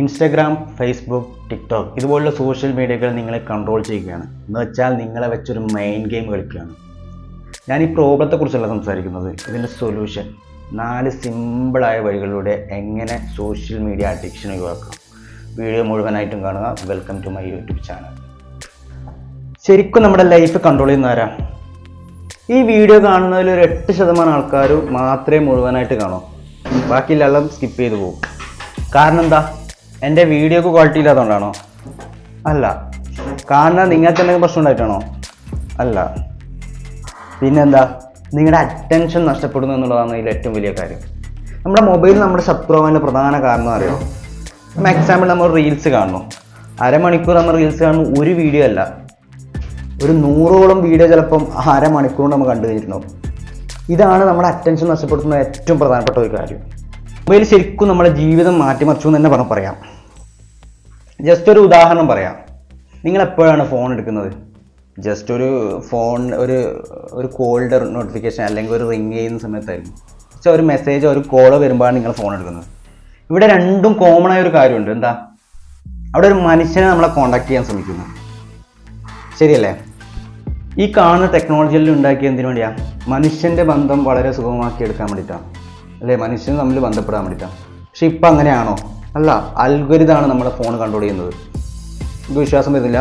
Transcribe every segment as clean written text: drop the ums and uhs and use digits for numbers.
Instagram, Facebook, TikTok ഇതുപോലുള്ള social മീഡിയകൾ നിങ്ങളെ കൺട്രോൾ ചെയ്യുകയാണ്. എന്ന് വെച്ചാൽ നിങ്ങളെ വെച്ചൊരു മെയിൻ ഗെയിം കളിക്കുകയാണ്. ഞാൻ ഈ പ്രോബ്ലത്തെക്കുറിച്ചല്ല സംസാരിക്കുന്നത്, ഇതിൻ്റെ സൊല്യൂഷൻ 4 സിമ്പിളായ വഴികളിലൂടെ എങ്ങനെ സോഷ്യൽ മീഡിയ അഡിക്ഷൻ ഒഴിവാക്കാം. വീഡിയോ മുഴുവനായിട്ടും കാണുക. Welcome to my YouTube channel. ശരിക്കും നമ്മുടെ ലൈഫ് കൺട്രോൾ ചെയ്യുന്ന ആരാ? ഈ വീഡിയോ കാണുന്നതിൽ ഒരു 8% ആൾക്കാർ മാത്രമേ മുഴുവനായിട്ട് കാണൂ. ബാക്കിയെല്ലാം സ്കിപ്പ് ചെയ്ത് പോകും. കാരണം എന്താ? എൻ്റെ വീഡിയോക്ക് ക്വാളിറ്റി ഇല്ലാത്തതുകൊണ്ടാണോ? അല്ല. കാരണം നിങ്ങൾക്ക് എന്തെങ്കിലും പ്രശ്നം ഉണ്ടായിട്ടാണോ? അല്ല. പിന്നെന്താ? നിങ്ങളുടെ അറ്റൻഷൻ നഷ്ടപ്പെടുന്നു എന്നുള്ളതാണ് ഇതിൽ ഏറ്റവും വലിയ കാര്യം. നമ്മുടെ മൊബൈൽ നമ്മുടെ ശത്രുവാനുള്ള പ്രധാന കാരണം അറിയോ? എക്സാമ്പിൾ നമ്മൾ റീൽസ് കാണുന്നു. അരമണിക്കൂർ നമ്മൾ റീൽസ് കാണുന്നു. ഒരു വീഡിയോ അല്ല, ഒരു 100ഓളം വീഡിയോ ചിലപ്പം അരമണിക്കൂർ നമ്മൾ കണ്ടു കഴിഞ്ഞിട്ടുണ്ടാവും. ഇതാണ് നമ്മുടെ അറ്റൻഷൻ നഷ്ടപ്പെടുത്തുന്ന ഏറ്റവും പ്രധാനപ്പെട്ട ഒരു കാര്യം. മൊബൈൽ ശരിക്കും നമ്മുടെ ജീവിതം മാറ്റിമറിച്ചു എന്ന് തന്നെ പറയാം. ജസ്റ്റ് ഒരു ഉദാഹരണം പറയാം. നിങ്ങൾ എപ്പോഴാണ് ഫോൺ എടുക്കുന്നത്? ജസ്റ്റ് ഒരു ഫോൺ ഒരു കോളിൻ്റെ നോട്ടിഫിക്കേഷൻ അല്ലെങ്കിൽ ഒരു റിങ് ചെയ്യുന്ന സമയത്തായിരിക്കും. പക്ഷേ ഒരു മെസ്സേജോ ഒരു കോളോ വരുമ്പോഴാണ് നിങ്ങൾ ഫോൺ എടുക്കുന്നത്. ഇവിടെ രണ്ടും കോമൺ ആയ ഒരു കാര്യമുണ്ട്. എന്താ? അവിടെ ഒരു മനുഷ്യനെ നമ്മളെ കോണ്ടാക്ട് ചെയ്യാൻ ശ്രമിക്കുന്നു. ശരിയല്ലേ? ഈ കാണുന്ന ടെക്നോളജിയിൽ ഉണ്ടാക്കിയ എന്തിനു വേണ്ടിയാ? മനുഷ്യൻ്റെ ബന്ധം വളരെ സുഗമമാക്കി എടുക്കാൻ വേണ്ടിയിട്ടാണ്, അല്ലേ? മനുഷ്യന് തമ്മിൽ ബന്ധപ്പെടാൻ വേണ്ടിയിട്ടാണ്. പക്ഷെ ഇപ്പം അങ്ങനെയാണോ? അല്ല. അൽഗോരിതമാണ് നമ്മളെ ഫോൺ കൺട്രോൾ ചെയ്യുന്നത്. എനിക്ക് വിശ്വാസം വരുന്നില്ല.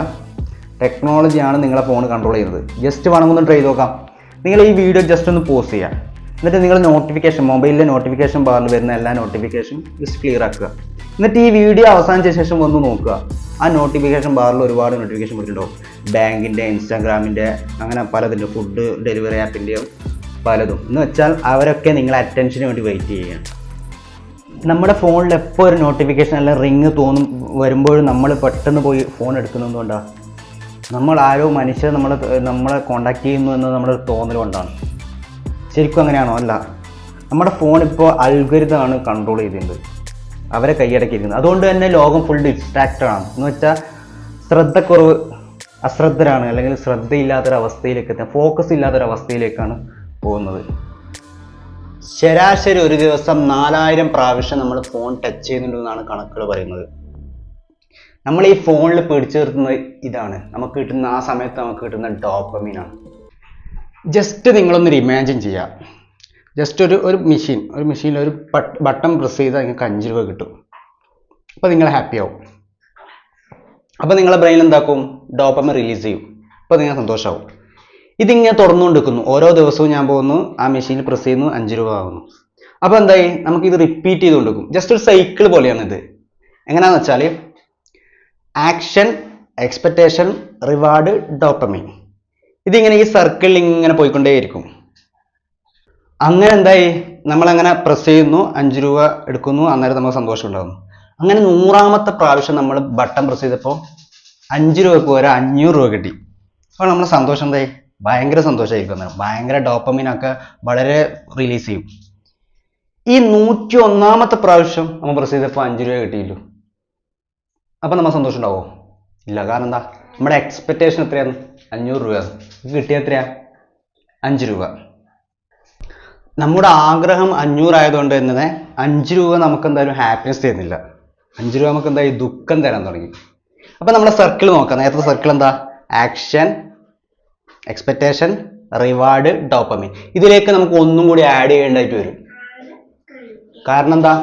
ടെക്നോളജിയാണ് നിങ്ങളെ ഫോൺ കൺട്രോൾ ചെയ്യുന്നത്. ജസ്റ്റ് വേണമെന്ന് ട്രൈ ചെയ്ത് നോക്കാം. നിങ്ങൾ ഈ വീഡിയോ ജസ്റ്റ് ഒന്ന് പോസ് ചെയ്യുക. എന്നിട്ട് നിങ്ങൾ മൊബൈലിലെ നോട്ടിഫിക്കേഷൻ ബാറിൽ വരുന്ന എല്ലാ നോട്ടിഫിക്കേഷനും ജസ്റ്റ് ക്ലിയർ ആക്കുക. എന്നിട്ട് ഈ വീഡിയോ അവസാനിച്ച ശേഷം വന്ന് നോക്കുക. ആ നോട്ടിഫിക്കേഷൻ ബാറിൽ ഒരുപാട് നോട്ടിഫിക്കേഷൻ വരുന്നുണ്ടാവും. ബാങ്കിൻ്റെ, ഇൻസ്റ്റാഗ്രാമിൻ്റെ, അങ്ങനെ പലതിൻ്റെ, ഫുഡ് ഡെലിവറി ആപ്പിൻ്റെയോ പലതും. എന്ന് വെച്ചാൽ അവരൊക്കെ നിങ്ങളെ അറ്റൻഷന് വേണ്ടി വെയിറ്റ് ചെയ്യുകയാണ്. നമ്മുടെ ഫോണിൽ എപ്പോൾ ഒരു നോട്ടിഫിക്കേഷൻ അല്ലെങ്കിൽ റിങ് വരുമ്പോഴും നമ്മൾ പെട്ടെന്ന് പോയി ഫോൺ എടുക്കുന്നതുകൊണ്ടാണ്. നമ്മൾ ആരോ മനുഷ്യർ നമ്മളെ കോണ്ടാക്ട് ചെയ്യുന്നു എന്നത് നമ്മുടെ തോന്നൽ കൊണ്ടാണ്. ശരിക്കും അങ്ങനെയാണോ? അല്ല. നമ്മുടെ ഫോൺ ഇപ്പോൾ അൽഗോരിതമാണ് കൺട്രോൾ ചെയ്തിട്ടുണ്ട്, അവരെ കൈയടക്കിയിരിക്കുന്നത്. അതുകൊണ്ട് തന്നെ ലോകം ഫുൾ ഡിസ്ട്രാക്റ്റഡ് ആണ്. എന്ന് വെച്ചാൽ ശ്രദ്ധക്കുറവ്, അശ്രദ്ധരാണ്, അല്ലെങ്കിൽ ശ്രദ്ധയില്ലാത്തൊരവസ്ഥയിലേക്ക്, ഫോക്കസ് ഇല്ലാത്തൊരവസ്ഥയിലേക്കാണ് പോകുന്നത്. ശരാശരി ഒരു ദിവസം 4000 പ്രാവശ്യം നമ്മൾ ഫോൺ ടച്ച് ചെയ്യുന്നുണ്ടെന്നാണ് കണക്കുകൾ പറയുന്നത്. നമ്മൾ ഈ ഫോണിൽ പിടിച്ചു നിർത്തുന്നത് ഇതാണ്. നമുക്ക് കിട്ടുന്ന ആ സമയത്ത് നമുക്ക് കിട്ടുന്ന ഡോപ്പമീനാണ്. ജസ്റ്റ് നിങ്ങളൊന്നൊരു ഇമാജിൻ ചെയ്യുക. ജസ്റ്റ് ഒരു മെഷീനിൽ ഒരു ബട്ടൺ പ്രസ് ചെയ്താൽ നിങ്ങൾക്ക് 5 രൂപ കിട്ടും. അപ്പോൾ നിങ്ങൾ ഹാപ്പി ആവും. അപ്പോൾ നിങ്ങളെ ബ്രെയിൻ എന്താക്കും? ഡോപ്പമീൻ റിലീസ് ചെയ്യും. അപ്പോൾ നിങ്ങൾ സന്തോഷമാവും. ഇതിങ്ങനെ തുറന്നുകൊണ്ടിരിക്കുന്നു. ഓരോ ദിവസവും ഞാൻ പോകുന്നു, ആ മെഷീനിൽ പ്രസ് ചെയ്യുന്നു, 5 രൂപ ആകുന്നു. അപ്പോൾ എന്തായി? നമുക്കിത് റിപ്പീറ്റ് ചെയ്തുകൊണ്ടിരിക്കും. ജസ്റ്റ് ഒരു സൈക്കിൾ പോലെയാണ് ഇത്. എങ്ങനെയാണെന്ന് വെച്ചാൽ ആക്ഷൻ, എക്സ്പെക്റ്റേഷൻ, റിവാർഡ്, ഡോപ്പമീൻ. ഇതിങ്ങനെ ഈ സർക്കിളിൽ ഇങ്ങനെ പോയിക്കൊണ്ടേയിരിക്കും. അങ്ങനെ എന്തായി? നമ്മളങ്ങനെ പ്രസ് ചെയ്യുന്നു, 5 രൂപ എടുക്കുന്നു, അന്നേരം നമുക്ക് സന്തോഷം ഉണ്ടാകുന്നു. അങ്ങനെ 100ാമത്തെ പ്രാവശ്യം നമ്മൾ ബട്ടൺ പ്രസ് ചെയ്തപ്പോൾ 5 രൂപക്ക് വരെ 500 രൂപ കിട്ടി. അപ്പോൾ നമ്മളെ സന്തോഷം എന്തായി? ഭയങ്കര സന്തോഷമായിരിക്കും. ഭയങ്കര ഡോപ്പമീനൊക്കെ വളരെ റിലീസ് ചെയ്യും. ഈ 101ാമത്തെ പ്രാവശ്യം നമ്മൾ പ്രസ് ചെയ്തപ്പോൾ 5 രൂപ കിട്ടിയില്ലോ. അപ്പം നമ്മൾ സന്തോഷം ഉണ്ടാവുമോ? ഇല്ല. കാരണം എന്താ? നമ്മുടെ എക്സ്പെക്റ്റേഷൻ എത്രയാണ്? 500 രൂപയാണ്. കിട്ടിയ എത്രയാ? 5 രൂപ. നമ്മുടെ ആഗ്രഹം 500 ആയതുകൊണ്ട് തന്നെ 5 രൂപ നമുക്ക് എന്തായാലും ഹാപ്പിനെസ് തരുന്നില്ല. 5 രൂപ നമുക്ക് എന്തായാലും ദുഃഖം തരാൻ തുടങ്ങി. അപ്പം നമ്മുടെ സർക്കിൾ നോക്കാം. നേരത്തെ സർക്കിൾ എന്താ? Action, expectation, reward, dopamine. ഇതിലേക്ക് നമുക്ക് ഒന്നും കൂടി ആഡ് ചെയ്യേണ്ടതായിട്ട് വരും. കാരണം എന്താ?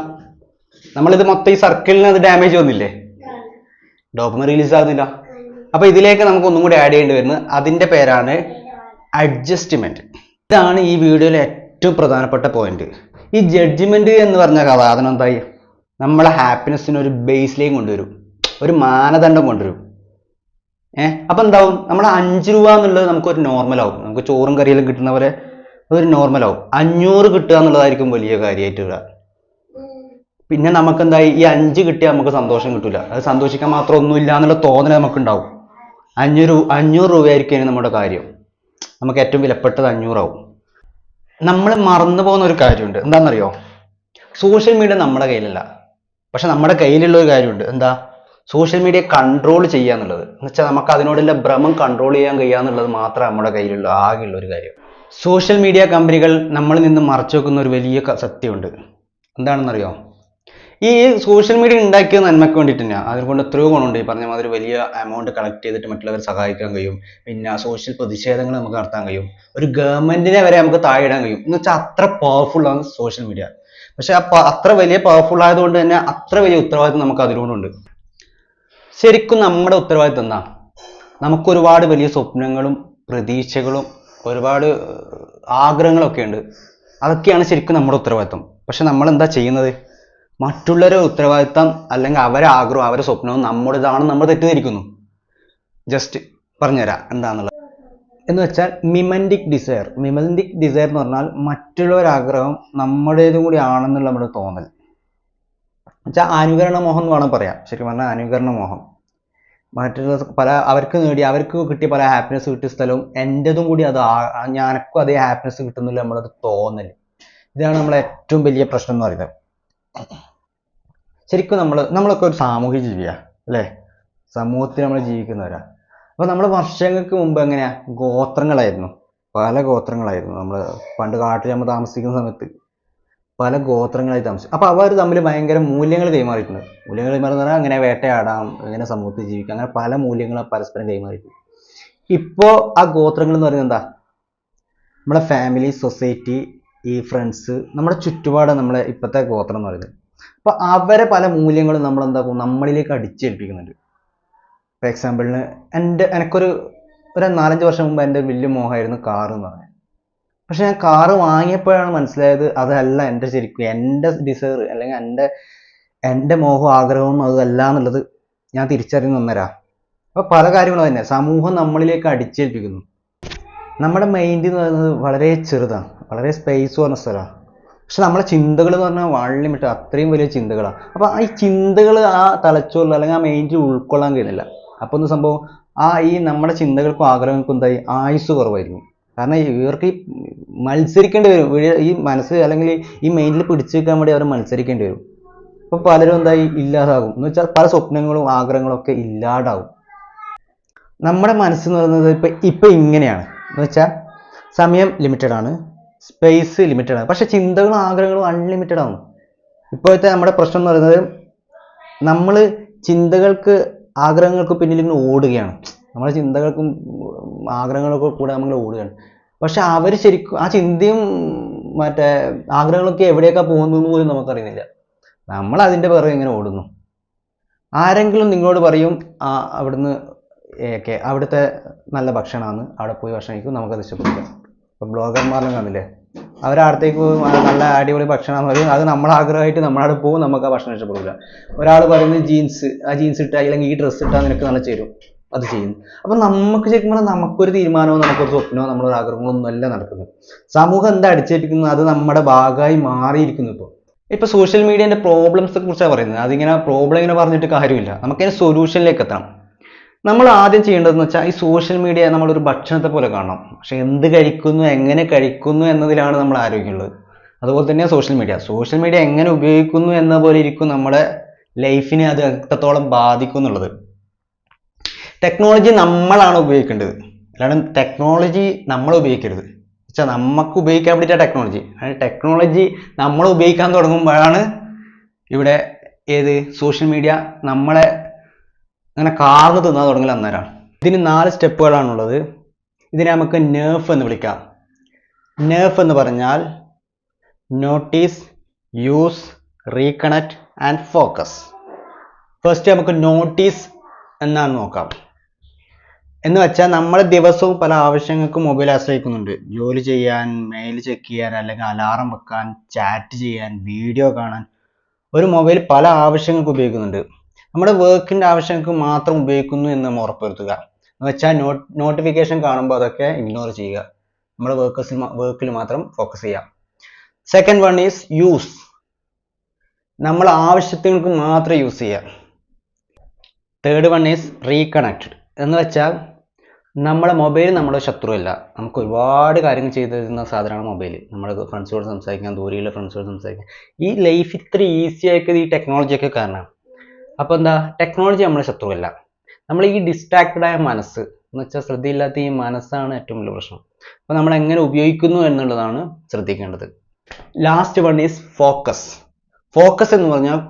നമ്മളിത് മൊത്തം ഈ സർക്കിളിന് അത് ഡാമേജ് വന്നില്ലേ? ഡോപ്പമീൻ റിലീസ് ആകുന്നില്ല. അപ്പോൾ ഇതിലേക്ക് നമുക്ക് ഒന്നും കൂടി ആഡ് ചെയ്യേണ്ടി വരുന്നത്. അതിൻ്റെ പേരാണ് അഡ്ജസ്റ്റ്മെൻറ്റ്. ഇതാണ് ഈ വീഡിയോയിലെ ഏറ്റവും പ്രധാനപ്പെട്ട പോയിന്റ്. ഈ ജഡ്ജ്മെൻറ്റ് എന്ന് പറഞ്ഞ സാധനം എന്തായി? നമ്മളെ ഹാപ്പിനെസ്സിന് ഒരു ബേസിലേക്ക് കൊണ്ടുവരും, ഒരു മാനദണ്ഡം കൊണ്ടുവരും. അപ്പം എന്താവും? നമ്മൾ 5 രൂപ എന്നുള്ളത് നമുക്കൊരു നോർമലാവും. നമുക്ക് ചോറും കറിയെല്ലാം കിട്ടുന്ന പോലെ അതൊരു നോർമലാവും. 500 കിട്ടുക എന്നുള്ളതായിരിക്കും വലിയ കാര്യമായിട്ട് വരിക. പിന്നെ നമുക്ക് എന്തായി? ഈ 5 കിട്ടിയാൽ നമുക്ക് സന്തോഷം കിട്ടില്ല. അത് സന്തോഷിക്കാൻ മാത്രം ഒന്നുമില്ല എന്നുള്ള തോന്നൽ നമുക്കുണ്ടാവും. 500 രൂപയായിരിക്കും നമ്മുടെ കാര്യം. നമുക്ക് ഏറ്റവും വിലപ്പെട്ടത് 500 ആവും. നമ്മൾ മറന്നു പോകുന്ന ഒരു കാര്യമുണ്ട്. എന്താണെന്നറിയോ? സോഷ്യൽ മീഡിയ നമ്മുടെ കയ്യിലല്ല, പക്ഷെ നമ്മുടെ കയ്യിലുള്ള ഒരു കാര്യമുണ്ട്. എന്താ? സോഷ്യൽ മീഡിയ കൺട്രോൾ ചെയ്യുക എന്നുള്ളത്. എന്ന് വെച്ചാൽ നമുക്ക് അതിനോടുള്ള ഭ്രമം കൺട്രോൾ ചെയ്യാൻ കഴിയുക എന്നുള്ളത് മാത്രമേ നമ്മുടെ കയ്യിലുള്ള ആകെയുള്ള ഒരു കാര്യം. സോഷ്യൽ മീഡിയ കമ്പനികൾ നമ്മളിൽ നിന്ന് മറച്ചു വെക്കുന്ന ഒരു വലിയ സത്യമുണ്ട്. എന്താണെന്നറിയോ? ഈ സോഷ്യൽ മീഡിയ ഉണ്ടാക്കിയ നന്മയ്ക്ക് വേണ്ടിയിട്ട് തന്നെയാണ്. അതുകൊണ്ട് എത്രയോ ഗുണമുണ്ട്. ഈ പറഞ്ഞ മാതിരി വലിയ എമൗണ്ട് കളക്ട് ചെയ്തിട്ട് മറ്റുള്ളവരെ സഹായിക്കാൻ കഴിയും. പിന്നെ സോഷ്യൽ പ്രതിഷേധങ്ങൾ നമുക്ക് നടത്താൻ കഴിയും. ഒരു ഗവൺമെന്റിനെ വരെ നമുക്ക് താഴെ ഇടാൻ കഴിയും. എന്ന് വെച്ചാൽ അത്ര പവർഫുൾ ആണ് സോഷ്യൽ മീഡിയ. പക്ഷെ അത്ര വലിയ പവർഫുൾ ആയതുകൊണ്ട് തന്നെ അത്ര വലിയ ഉത്തരവാദിത്വം നമുക്ക് അതിനോടുണ്ട്. ശരിക്കും നമ്മുടെ ഉത്തരവാദിത്വം എന്താ? നമുക്ക് ഒരുപാട് വലിയ സ്വപ്നങ്ങളും പ്രതീക്ഷകളും ഒരുപാട് ആഗ്രഹങ്ങളൊക്കെ ഉണ്ട്. അതൊക്കെയാണ് ശരിക്കും നമ്മുടെ ഉത്തരവാദിത്വം. പക്ഷെ നമ്മൾ എന്താ ചെയ്യുന്നത്? മറ്റുള്ളവരുടെ ഉത്തരവാദിത്തം അല്ലെങ്കിൽ അവരെ ആഗ്രഹവും അവരുടെ സ്വപ്നവും നമ്മുടേതാണെന്ന് നമ്മൾ തെറ്റിദ്ധരിക്കുന്നു. ജസ്റ്റ് പറഞ്ഞുതരാം എന്താണെന്നുള്ളത്. എന്ന് വെച്ചാൽ മിമന്റിക് ഡിസയർ എന്ന് പറഞ്ഞാൽ മറ്റുള്ളവരുടെ ആഗ്രഹം നമ്മുടേതും കൂടി ആണെന്നുള്ള നമ്മുടെ തോന്നൽ. എന്നുവെച്ചാൽ അനുകരണ മോഹം എന്ന് വേണം പറയാം. ശരിക്കും പറഞ്ഞാൽ അനുകരണ മോഹം. മറ്റുള്ള അവർക്ക് കിട്ടിയ പല ഹാപ്പിനെസ് കിട്ടിയ സ്ഥലവും എൻ്റെതും കൂടി അത് ഞാനക്കും അതേ ഹാപ്പിനെസ് കിട്ടുന്നില്ല നമ്മളത് തോന്നൽ. ഇതാണ് നമ്മളെ ഏറ്റവും വലിയ പ്രശ്നം എന്ന് പറയുന്നത്. ശരിക്കും നമ്മളൊക്കെ ഒരു സാമൂഹ്യ ജീവിയാ അല്ലേ? സമൂഹത്തിൽ നമ്മൾ ജീവിക്കുന്നവരാ. അപ്പൊ നമ്മൾ വർഷങ്ങൾക്ക് മുമ്പ് എങ്ങനെയാ ഗോത്രങ്ങളായിരുന്നു. പല ഗോത്രങ്ങളായിരുന്നു. നമ്മൾ പണ്ട് കാട്ടിൽ നമ്മൾ താമസിക്കുന്ന സമയത്ത് പല ഗോത്രങ്ങളായി താമസിച്ചു. അപ്പൊ അവർ തമ്മിൽ ഭയങ്കര മൂല്യങ്ങൾ കൈമാറിയിട്ടുണ്ട്. മൂല്യങ്ങൾ കൈമാറുന്ന പറഞ്ഞാൽ അങ്ങനെ വേട്ടയാടാം, എങ്ങനെ സമൂഹത്തിൽ ജീവിക്കാം, അങ്ങനെ പല മൂല്യങ്ങളും പരസ്പരം കൈമാറിയിട്ടുണ്ട്. ഇപ്പോ ആ ഗോത്രങ്ങൾ എന്ന് പറയുന്നത് എന്താ? നമ്മുടെ ഫാമിലി, സൊസൈറ്റി, ഈ ഫ്രണ്ട്സ്, നമ്മുടെ ചുറ്റുപാട് നമ്മളെ ഇപ്പോഴത്തെ ഗോത്രം എന്ന് പറയുന്നത്. അപ്പൊ അവരെ പല മൂല്യങ്ങളും നമ്മൾ എന്താക്കും നമ്മളിലേക്ക് അടിച്ചേൽപ്പിക്കുന്നുണ്ട്. ഫോർ എക്സാമ്പിളിന് എനിക്കൊരു 4-5 വർഷം മുമ്പ് എൻ്റെ വലിയ മോഹമായിരുന്നു കാറ് എന്ന് പറഞ്ഞത്. പക്ഷെ ഞാൻ കാറ് വാങ്ങിയപ്പോഴാണ് മനസ്സിലായത് അതല്ല ശരിക്കും എൻ്റെ ഡിസയർ അല്ലെങ്കിൽ എൻ്റെ മോഹവും ആഗ്രഹവും അതല്ല എന്നുള്ളത് ഞാൻ തിരിച്ചറിഞ്ഞു വന്നരാ. അപ്പൊ പല കാര്യങ്ങളും തന്നെ സമൂഹം നമ്മളിലേക്ക് അടിച്ചേൽപ്പിക്കുന്നു. നമ്മുടെ മൈൻഡ് എന്ന് പറയുന്നത് വളരെ ചെറുതാണ്, വളരെ സ്പേസ് പറഞ്ഞ സ്ഥലമാണ്. പക്ഷെ നമ്മളെ ചിന്തകൾ എന്ന് പറഞ്ഞാൽ വള്ളിമിട്ട് അത്രയും വലിയ ചിന്തകളാണ്. അപ്പൊ ഈ ചിന്തകൾ ആ തലച്ചോറിൽ അല്ലെങ്കിൽ ആ മൈൻഡിൽ ഉൾക്കൊള്ളാൻ കഴിയുന്നില്ല. അപ്പൊ ഒന്ന് സംഭവം ഈ നമ്മുടെ ചിന്തകൾക്കും ആഗ്രഹങ്ങൾക്കും എന്തായി ആയുസ് കുറവായിരിക്കും. കാരണം ഇവർക്ക് ഈ മത്സരിക്കേണ്ടി വരും. ഈ മനസ്സ് അല്ലെങ്കിൽ ഈ മൈൻഡിൽ പിടിച്ചു വെക്കാൻ വേണ്ടി അവർ മത്സരിക്കേണ്ടി വരും. അപ്പൊ പലരും എന്തായി ഇല്ലാതാകും. എന്ന് വെച്ചാൽ പല സ്വപ്നങ്ങളും ആഗ്രഹങ്ങളും ഒക്കെ ഇല്ലാതാവും. നമ്മുടെ മനസ്സെന്ന് പറയുന്നത് ഇപ്പൊ ഇങ്ങനെയാണ്. എന്ന് വെച്ചാൽ സമയം ലിമിറ്റഡ് ആണ്, സ്പേസ് ലിമിറ്റഡ് ആണ്, പക്ഷെ ചിന്തകളും ആഗ്രഹങ്ങളും അൺലിമിറ്റഡ് ആണ്. ഇപ്പോഴത്തെ നമ്മുടെ പ്രശ്നം എന്ന് പറയുന്നത് നമ്മൾ ചിന്തകൾക്ക് ആഗ്രഹങ്ങൾക്ക് പിന്നിൽ ഇങ്ങനെ ഓടുകയാണ്. നമ്മുടെ ചിന്തകൾക്കും ആഗ്രഹങ്ങൾക്കും കൂടെ നമ്മൾ ഓടുകയാണ്. പക്ഷെ അവർ ശരിക്കും ആ ചിന്തയും മറ്റേ ആഗ്രഹങ്ങളൊക്കെ എവിടെയൊക്കെ പോകുന്നു പോലും നമുക്കറിയുന്നില്ല. നമ്മൾ അതിൻ്റെ പിറകെ ഇങ്ങനെ ഓടുന്നു. ആരെങ്കിലും നിങ്ങളോട് പറയും അവിടുന്ന് അവിടുത്തെ നല്ല ഭക്ഷണമാണ്, അവിടെ പോയി ഭക്ഷണം കഴിക്കും, നമുക്കത് ഇഷ്ടപ്പെടില്ല. ഇപ്പൊ ബ്ലോഗർമാരെല്ലാം കാണില്ലേ, അവരടുത്തേക്ക് നല്ല അടിപൊളി ഭക്ഷണം പറയും, അത് നമ്മളെ ആഗ്രഹമായിട്ട് നമ്മളവിടെ പോകും, നമുക്ക് ആ ഭക്ഷണം ഇഷ്ടപ്പെടില്ല. ഒരാൾ പറയുന്നത് ജീൻസ് ഇട്ടാൽ അല്ലെങ്കിൽ ഈ ഡ്രസ്സ് ഇട്ടാൽ നിനക്ക് നല്ല ചേരും, അത് ചെയ്യുന്നു. അപ്പൊ നമുക്ക് ശരിക്കും പറഞ്ഞാൽ നമുക്കൊരു തീരുമാനമോ നമുക്കൊരു സ്വപ്നമോ നമ്മളൊരു ആഗ്രഹങ്ങളൊന്നും അല്ല നടക്കുന്നത്. സമൂഹം എന്താ അടിച്ചേൽപ്പിക്കുന്നത് അത് നമ്മുടെ ഭാഗമായി മാറിയിരിക്കുന്നു. ഇപ്പൊ സോഷ്യൽ മീഡിയന്റെ പ്രോബ്ലംസിനെ കുറിച്ചാണ് പറയുന്നത്. അതിങ്ങനെ പ്രോബ്ലം ഇങ്ങനെ പറഞ്ഞിട്ട് കാര്യമില്ല, നമുക്കതിന് സൊല്യൂഷനിലേക്ക് എത്താം. നമ്മൾ ആദ്യം ചെയ്യേണ്ടതെന്ന് വെച്ചാൽ ഈ സോഷ്യൽ മീഡിയ നമ്മളൊരു ഭക്ഷണത്തെ പോലെ കാണണം. പക്ഷെ എന്ത് കഴിക്കുന്നു, എങ്ങനെ കഴിക്കുന്നു എന്നതിലാണ് നമ്മൾ ആരോഗ്യമുള്ളത്. അതുപോലെ തന്നെ സോഷ്യൽ മീഡിയ എങ്ങനെ ഉപയോഗിക്കുന്നു എന്ന പോലെ ഇരിക്കും നമ്മുടെ ലൈഫിനെ അത് എത്രത്തോളം ബാധിക്കും എന്നുള്ളത്. ടെക്നോളജി നമ്മളാണ് ഉപയോഗിക്കേണ്ടത്, അല്ലാണ്ട് ടെക്നോളജി നമ്മൾ ഉപയോഗിക്കരുത്. വെച്ചാൽ നമുക്ക് ഉപയോഗിക്കാൻ വേണ്ടിയിട്ടാണ് ടെക്നോളജി നമ്മൾ ഉപയോഗിക്കാൻ തുടങ്ങുമ്പോഴാണ് ഇവിടെ സോഷ്യൽ മീഡിയ നമ്മളെ അങ്ങനെ കാർന്ന് തിന്നാൻ തുടങ്ങില്ല. അന്നേരമാണ്. ഇതിന് 4 സ്റ്റെപ്പുകളാണുള്ളത്. ഇതിനെ നമുക്ക് നെർഫ് എന്ന് വിളിക്കാം. നെർഫ് എന്ന് പറഞ്ഞാൽ notice, use, reconnect and focus. First നമുക്ക് നോട്ടീസ് എന്നാണ് നോക്കാം. എന്ന് വെച്ചാൽ നമ്മൾ ദിവസവും പല ആവശ്യങ്ങൾക്കും മൊബൈൽ ആശ്രയിക്കുന്നുണ്ട്. ജോലി ചെയ്യാൻ, മെയിൽ ചെക്ക് ചെയ്യാൻ, അല്ലെങ്കിൽ അലാറം വെക്കാൻ, ചാറ്റ് ചെയ്യാൻ, വീഡിയോ കാണാൻ ഒരു മൊബൈൽ പല ആവശ്യങ്ങൾക്ക് ഉപയോഗിക്കുന്നുണ്ട്. നമ്മുടെ വർക്കിന്റെ ആവശ്യങ്ങൾക്ക് മാത്രം ഉപയോഗിക്കുന്നു എന്ന് നമ്മൾ ഉറപ്പുവരുത്തുക. എന്ന് വെച്ചാൽ നോട്ടിഫിക്കേഷൻ കാണുമ്പോൾ അതൊക്കെ ഇഗ്നോർ ചെയ്യുക. നമ്മുടെ വർക്കിൽ മാത്രം ഫോക്കസ് ചെയ്യുക. Second one is use. നമ്മൾ ആവശ്യങ്ങൾക്ക് മാത്രം യൂസ് ചെയ്യുക. Third one is reconnect. എന്ന് വെച്ചാൽ നമ്മളെ മൊബൈൽ നമ്മുടെ ശത്രുവല്ല. നമുക്ക് ഒരുപാട് കാര്യങ്ങൾ ചെയ്തു തരുന്ന സാധനമാണ് മൊബൈൽ. നമ്മുടെ ഫ്രണ്ട്സോട് സംസാരിക്കാൻ, ദൂരെയുള്ള ഫ്രണ്ട്സോട് സംസാരിക്കാൻ, ഈ ലൈഫ് ഇത്ര ഈസി ആക്കിയത് ഈ ടെക്നോളജിയൊക്കെ കാരണം. അപ്പോൾ എന്താ, ടെക്നോളജി നമ്മുടെ ശത്രുവല്ല. നമ്മൾ ഈ ഡിസ്ട്രാക്റ്റഡ് ആയ മനസ്സ് എന്ന് വെച്ചാൽ ശ്രദ്ധയില്ലാത്ത ഈ മനസ്സാണ് ഏറ്റവും വലിയ പ്രശ്നം. അപ്പോൾ നമ്മൾ എങ്ങനെ ഉപയോഗിക്കുന്നു എന്നുള്ളതാണ് ശ്രദ്ധിക്കേണ്ടത്. Last one is focus. Focus എന്ന് പറഞ്ഞാൽ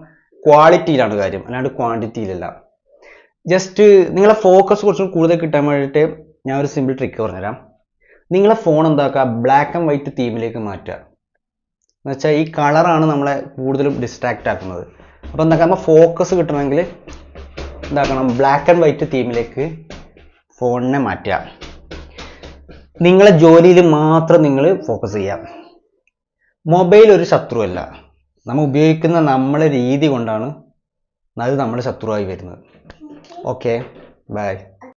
ക്വാളിറ്റിയിലാണ് കാര്യം, അല്ലാണ്ട് ക്വാണ്ടിറ്റിയിലല്ല. ജസ്റ്റ് നിങ്ങളെ ഫോക്കസ് കുറച്ചും കൂടുതൽ കിട്ടാൻ വേണ്ടിയിട്ട് ഞാൻ ഒരു സിമ്പിൾ ട്രിക്ക് പറഞ്ഞുതരാം. നിങ്ങളെ ഫോൺ എന്താക്കുക, ബ്ലാക്ക് ആൻഡ് വൈറ്റ് തീമിലേക്ക് മാറ്റുക. എന്ന് വെച്ചാൽ ഈ കളറാണ് നമ്മളെ കൂടുതലും ഡിസ്ട്രാക്റ്റ് ആക്കുന്നത്. അപ്പോൾ എന്താക്കുക, നമ്മൾ ഫോക്കസ് കിട്ടണമെങ്കിൽ എന്താക്കണം, ബ്ലാക്ക് ആൻഡ് വൈറ്റ് തീമിലേക്ക് ഫോണിനെ മാറ്റുക. നിങ്ങളെ ജോലിയിൽ മാത്രം നിങ്ങൾ ഫോക്കസ് ചെയ്യുക. മൊബൈൽ ഒരു ശത്രുവല്ല, നമ്മൾ ഉപയോഗിക്കുന്ന നമ്മളെ രീതി കൊണ്ടാണ് അത് നമ്മുടെ ശത്രുവായി വരുന്നത്. Okay, by.